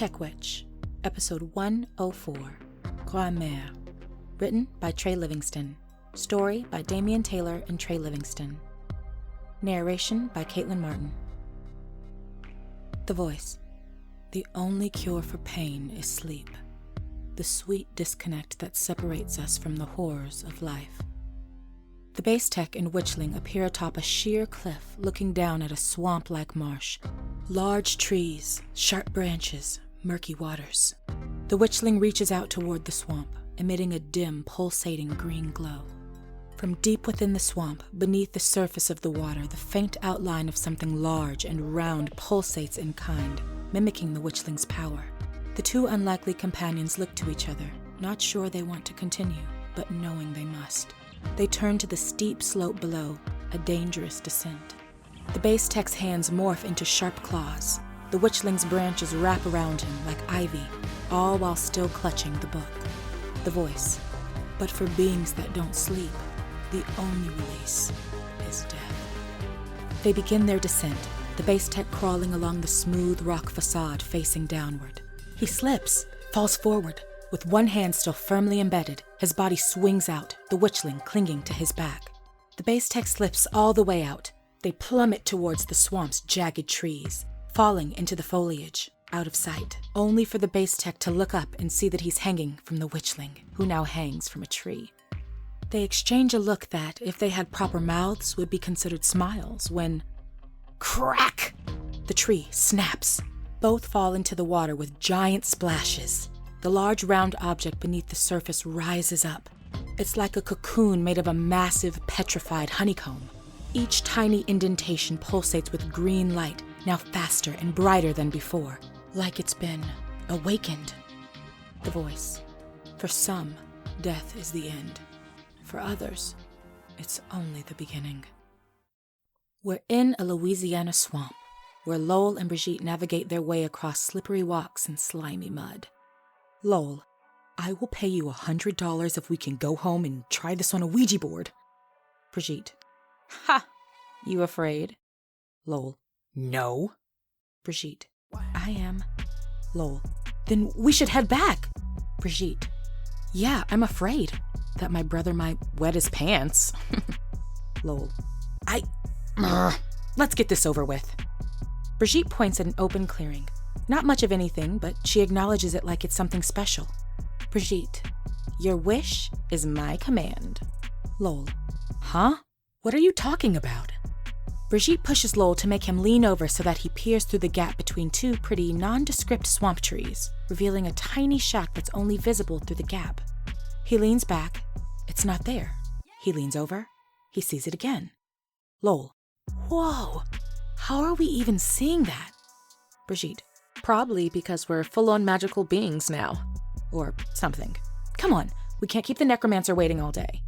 Tech Witch, Episode 104, Grand-Mère. Written by Trey Livingston. Story by Damian Taylor and Trey Livingston. Narration by Caitlin Martin. The voice. The only cure for pain is sleep. The sweet disconnect that separates us from the horrors of life. The base tech and witchling appear atop a sheer cliff looking down at a swamp-like marsh. Large trees, sharp branches, murky waters. The witchling reaches out toward the swamp, emitting a dim, pulsating green glow. From deep within the swamp, beneath the surface of the water, the faint outline of something large and round pulsates in kind, mimicking the witchling's power. The two unlikely companions look to each other, not sure they want to continue, but knowing they must. They turn to the steep slope below, a dangerous descent. The base tech's hands morph into sharp claws. The witchling's branches wrap around him like ivy, all while still clutching the book. The voice. But for beings that don't sleep, the only release is death. They begin their descent, the base tech crawling along the smooth rock facade facing downward. He slips, falls forward. With one hand still firmly embedded, his body swings out, the witchling clinging to his back. The base tech slips all the way out. They plummet towards the swamp's jagged trees, falling into the foliage, out of sight, only for the base tech to look up and see that he's hanging from the witchling, who now hangs from a tree. They exchange a look that, if they had proper mouths, would be considered smiles when... Crack! The tree snaps. Both fall into the water with giant splashes. The large round object beneath the surface rises up. It's like a cocoon made of a massive petrified honeycomb. Each tiny indentation pulsates with green light, now faster and brighter than before, like it's been awakened. The voice. For some, death is the end. For others, it's only the beginning. We're in a Louisiana swamp, where Lowell and Bridgette navigate their way across slippery walks and slimy mud. Lowell, I will pay you $100 if we can go home and try this on a Ouija board. Bridgette. Ha! You afraid? Lowell. No. Bridgette. I am. Lowell. Then we should head back. Bridgette. Yeah, I'm afraid that my brother might wet his pants. Lowell. Let's get this over with. Bridgette points at an open clearing. Not much of anything, but she acknowledges it like it's something special. Bridgette. Your wish is my command. Lowell. Huh? What are you talking about? Bridgette pushes Lowell to make him lean over so that he peers through the gap between two pretty nondescript swamp trees, revealing a tiny shack that's only visible through the gap. He leans back. It's not there. He leans over. He sees it again. Lowell. Whoa! How are we even seeing that? Bridgette. Probably because we're full-on magical beings now. Or something. Come on, we can't keep the necromancer waiting all day.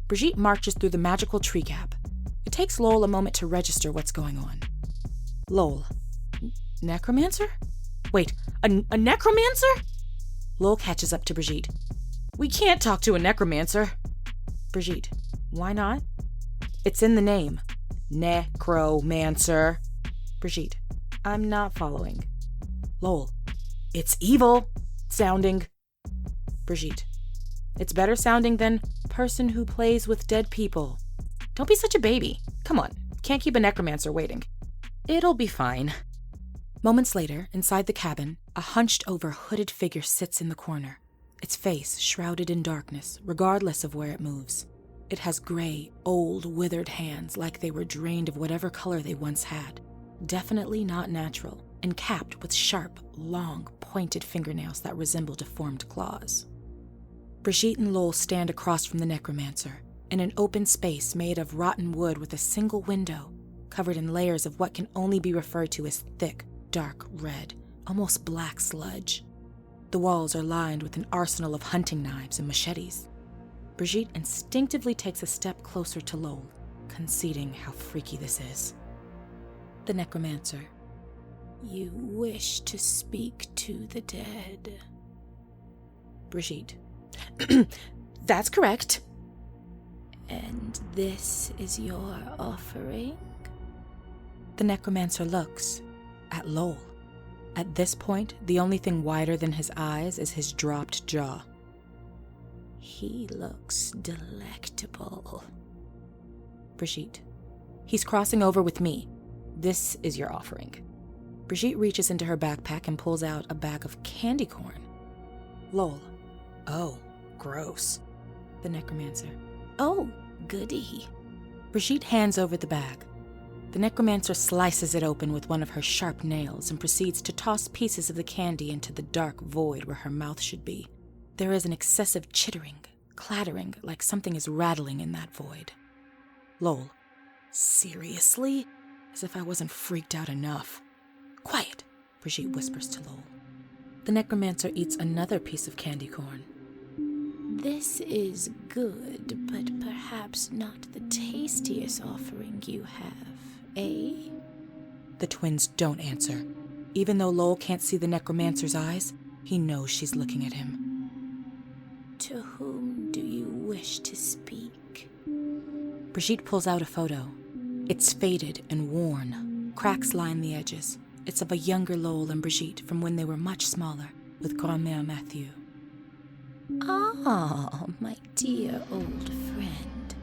Bridgette marches through the magical tree gap. It takes Lowell a moment to register what's going on. Lowell. Necromancer? Wait, a necromancer? Lowell catches up to Bridgette. We can't talk to a necromancer. Bridgette. Why not? It's in the name. Necromancer. Bridgette. I'm not following. Lowell. It's evil sounding. Bridgette. It's better sounding than person who plays with dead people. Don't be such a baby. Come on, can't keep a necromancer waiting. It'll be fine. Moments later, inside the cabin, a hunched-over hooded figure sits in the corner, its face shrouded in darkness, regardless of where it moves. It has gray, old, withered hands like they were drained of whatever color they once had. Definitely not natural, and capped with sharp, long, pointed fingernails that resemble deformed claws. Bridgette and Lowell stand across from the necromancer, in an open space made of rotten wood with a single window, covered in layers of what can only be referred to as thick, dark red, almost black sludge. The walls are lined with an arsenal of hunting knives and machetes. Bridgette instinctively takes a step closer to Lowell, conceding how freaky this is. The necromancer. You wish to speak to the dead. Bridgette. That's correct. And this is your offering? The necromancer looks at Lowell. At this point, the only thing wider than his eyes is his dropped jaw. He looks delectable. Bridgette. He's crossing over with me. This is your offering. Bridgette reaches into her backpack and pulls out a bag of candy corn. Lowell. Oh, gross. The necromancer. Oh, goody. Bridgette hands over the bag. The necromancer slices it open with one of her sharp nails and proceeds to toss pieces of the candy into the dark void where her mouth should be. There is an excessive chittering, clattering, like something is rattling in that void. Lowell. Seriously? As if I wasn't freaked out enough. Quiet, Bridgette whispers to Lowell. The necromancer eats another piece of candy corn. This is good, but perhaps not the tastiest offering you have, eh? The twins don't answer. Even though Lowell can't see the necromancer's eyes, he knows she's looking at him. To whom do you wish to speak? Bridgette pulls out a photo. It's faded and worn. Cracks line the edges. It's of a younger Lowell and Bridgette from when they were much smaller, with Grand-Mère Mathieu. Ah, my dear old friend.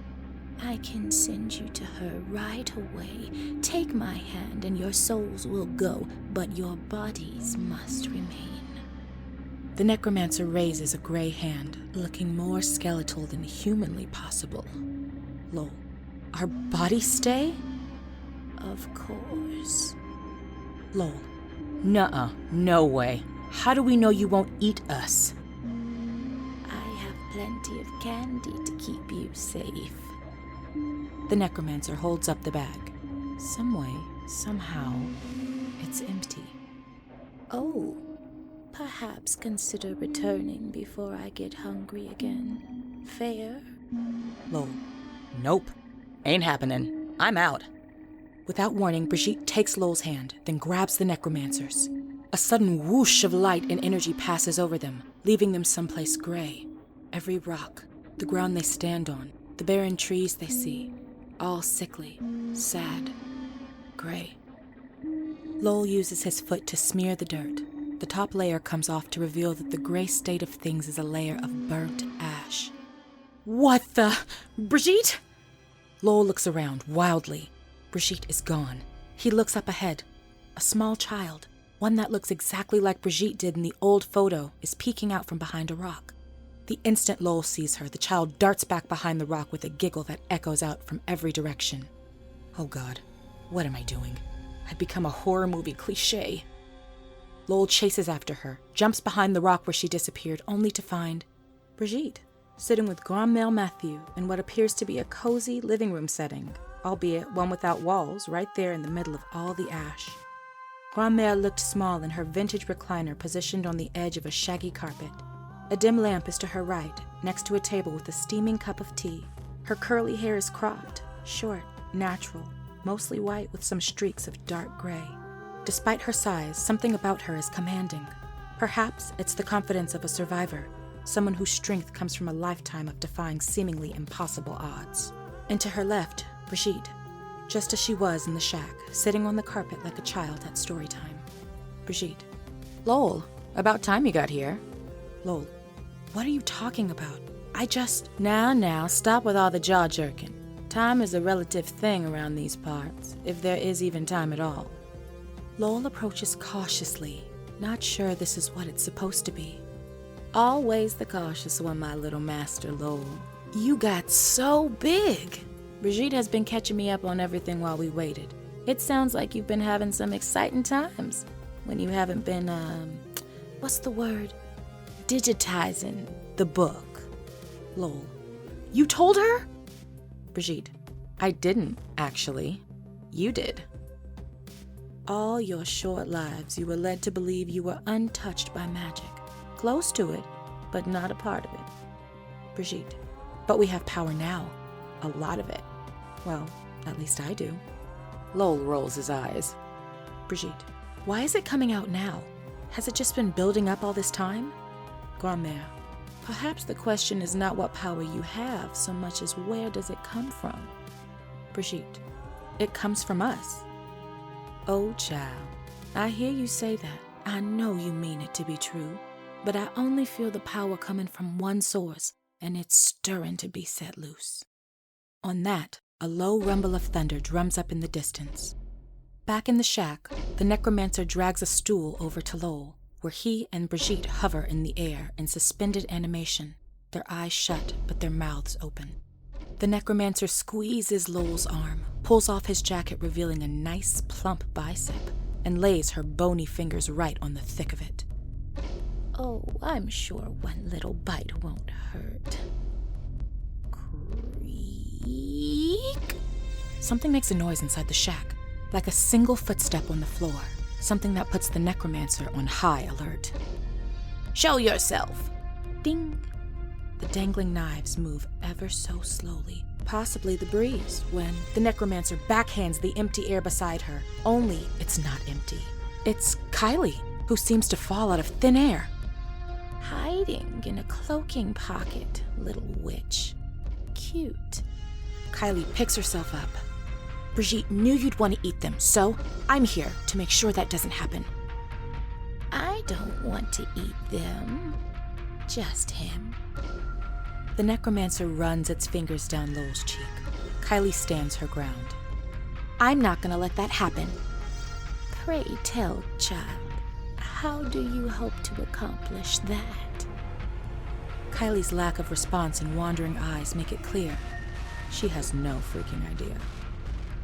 I can send you to her right away. Take my hand and your souls will go, but your bodies must remain. The necromancer raises a gray hand, looking more skeletal than humanly possible. Lowell. Our bodies stay? Of course. Lowell. Nuh-uh, no way. How do we know you won't eat us? I have plenty of candy to keep you safe. The necromancer holds up the bag. Some way, somehow, it's empty. Oh, perhaps consider returning before I get hungry again. Fair? Lowell. Nope. Ain't happening. I'm out. Without warning, Bridgette takes Lowell's hand, then grabs the necromancer's. A sudden whoosh of light and energy passes over them, leaving them someplace gray. Every rock, the ground they stand on, the barren trees they see, all sickly, sad, gray. Lowell uses his foot to smear the dirt. The top layer comes off to reveal that the gray state of things is a layer of burnt ash. What the? Bridgette? Lowell looks around, wildly. Bridgette is gone. He looks up ahead. A small child, one that looks exactly like Bridgette did in the old photo, is peeking out from behind a rock. The instant Lowell sees her, the child darts back behind the rock with a giggle that echoes out from every direction. Oh God, what am I doing? I've become a horror movie cliché. Lowell chases after her, jumps behind the rock where she disappeared, only to find Bridgette, sitting with Grand-Mère Mathieu in what appears to be a cozy living room setting, albeit one without walls, right there in the middle of all the ash. Grand-Mère looked small in her vintage recliner positioned on the edge of a shaggy carpet. A dim lamp is to her right, next to a table with a steaming cup of tea. Her curly hair is cropped, short, natural, mostly white with some streaks of dark gray. Despite her size, something about her is commanding. Perhaps it's the confidence of a survivor, someone whose strength comes from a lifetime of defying seemingly impossible odds. And to her left, Bridgette, just as she was in the shack, sitting on the carpet like a child at story time. Bridgette. Lowell, about time you got here. Lowell. What are you talking about? Now, stop with all the jaw-jerking. Time is a relative thing around these parts, if there is even time at all. Lowell approaches cautiously, not sure this is what it's supposed to be. Always the cautious one, my little master, Lowell. You got so big. Bridgette has been catching me up on everything while we waited. It sounds like you've been having some exciting times when you haven't been, what's the word? Digitizing the book. Lowell. You told her? Bridgette. I didn't, actually. You did. All your short lives, you were led to believe you were untouched by magic. Close to it, but not a part of it. Bridgette. But we have power now. A lot of it. Well, at least I do. Lowell rolls his eyes. Bridgette. Why is it coming out now? Has it just been building up all this time? Grand-Mère. Perhaps the question is not what power you have, so much as where does it come from? Bridgette. It comes from us. Oh, child. I hear you say that, I know you mean it to be true, but I only feel the power coming from one source, and it's stirring to be set loose. On that, a low rumble of thunder drums up in the distance. Back in the shack, the necromancer drags a stool over to Lowell, where he and Bridgette hover in the air in suspended animation, their eyes shut but their mouths open. The necromancer squeezes Lowell's arm, pulls off his jacket revealing a nice, plump bicep, and lays her bony fingers right on the thick of it. Oh, I'm sure one little bite won't hurt. Creak. Something makes a noise inside the shack, like a single footstep on the floor, something that puts the necromancer on high alert. Show yourself! Ding! The dangling knives move ever so slowly, possibly the breeze, when the necromancer backhands the empty air beside her, only it's not empty. It's Kylie, who seems to fall out of thin air. Hiding in a cloaking pocket, little witch. Cute. Kylie picks herself up. Bridgette knew you'd want to eat them, so I'm here to make sure that doesn't happen. I don't want to eat them. Just him. The necromancer runs its fingers down Lowell's cheek. Kylie stands her ground. I'm not going to let that happen. Pray tell, child, how do you hope to accomplish that? Kylie's lack of response and wandering eyes make it clear. She has no freaking idea.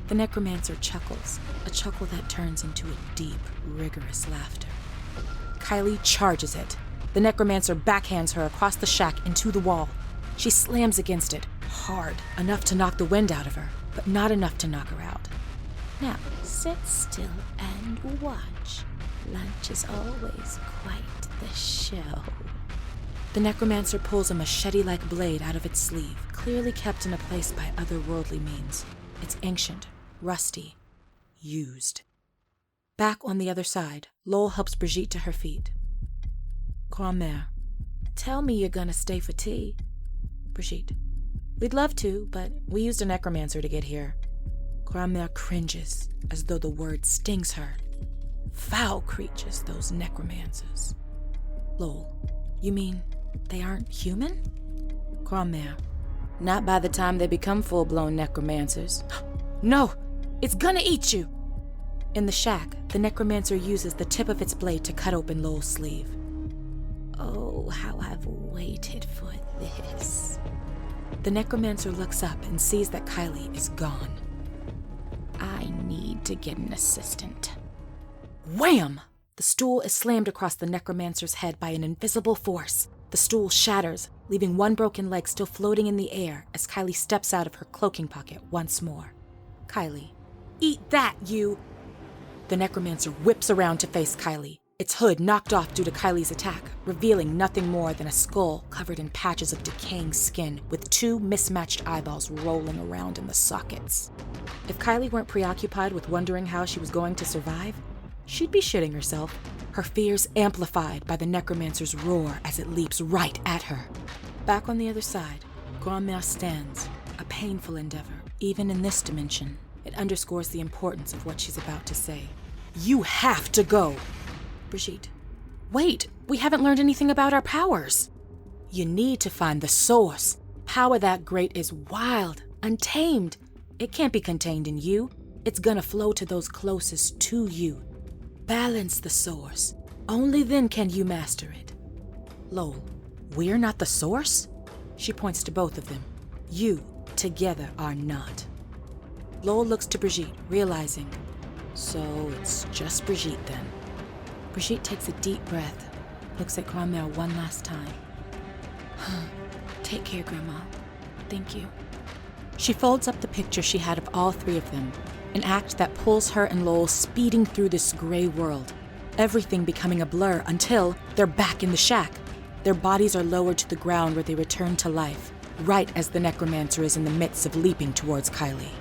The necromancer chuckles, a chuckle that turns into a deep, rigorous laughter. Kylie charges it. The necromancer backhands her across the shack into the wall. She slams against it, hard, enough to knock the wind out of her, but not enough to knock her out. Now, sit still and watch. Lunch is always quite the show. The necromancer pulls a machete-like blade out of its sleeve, clearly kept in a place by otherworldly means. It's ancient, rusty, used. Back on the other side, Lowell helps Bridgette to her feet. Grand-Mère, tell me you're gonna stay for tea. Bridgette, we'd love to, but we used a necromancer to get here. Grand-Mère cringes, as though the word stings her. Foul creatures, those necromancers. Lowell, you mean they aren't human? Grand-Mère, not by the time they become full-blown necromancers. No, it's gonna eat you! In the shack, the necromancer uses the tip of its blade to cut open Lowell's sleeve. Oh, how I've waited for this. The necromancer looks up and sees that Kylie is gone. I need to get an assistant. Wham! The stool is slammed across the necromancer's head by an invisible force. The stool shatters, leaving one broken leg still floating in the air as Kylie steps out of her cloaking pocket once more. Kylie, eat that, you! The necromancer whips around to face Kylie, its hood knocked off due to Kylie's attack, revealing nothing more than a skull covered in patches of decaying skin with two mismatched eyeballs rolling around in the sockets. If Kylie weren't preoccupied with wondering how she was going to survive, she'd be shitting herself, her fears amplified by the necromancer's roar as it leaps right at her. Back on the other side, Grand-Mère stands, a painful endeavor, even in this dimension. It underscores the importance of what she's about to say. You have to go! Bridgette, wait, we haven't learned anything about our powers. You need to find the source. Power that great is wild, untamed. It can't be contained in you. It's gonna flow to those closest to you. Balance the source. Only then can you master it. Lowell, we're not the source? She points to both of them. You, together, are not. Lowell looks to Bridgette, realizing, so it's just Bridgette then. Bridgette takes a deep breath, looks at Grand-Mère one last time. Take care, Grandma. Thank you. She folds up the picture she had of all three of them, an act that pulls her and Lowell speeding through this gray world, everything becoming a blur until they're back in the shack. Their bodies are lowered to the ground where they return to life, right as the necromancer is in the midst of leaping towards Kylie.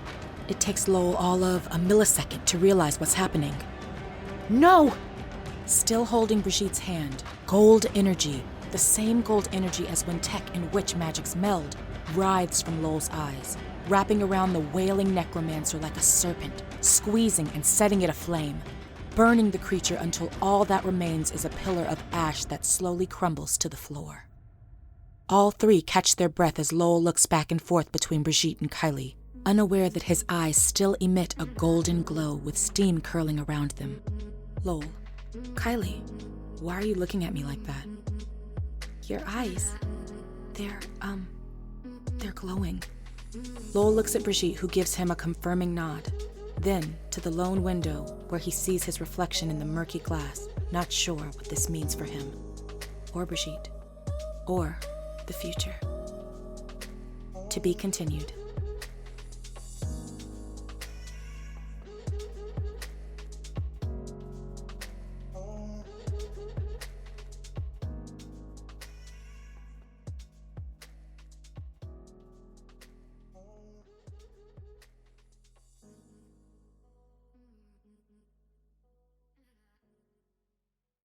It takes Lowell all of a millisecond to realize what's happening. No! Still holding Bridgette's hand, gold energy, the same gold energy as when tech and witch magics meld, writhes from Lowell's eyes, wrapping around the wailing necromancer like a serpent, squeezing and setting it aflame. burning the creature until all that remains is a pillar of ash that slowly crumbles to the floor. All three catch their breath as Lowell looks back and forth between Bridgette and Kylie, unaware that his eyes still emit a golden glow with steam curling around them. Lowell, Kylie, why are you looking at me like that? Your eyes, they're glowing. Lowell looks at Bridgette, who gives him a confirming nod, then to the lone window where he sees his reflection in the murky glass, not sure what this means for him, or Bridgette, or the future. To be continued.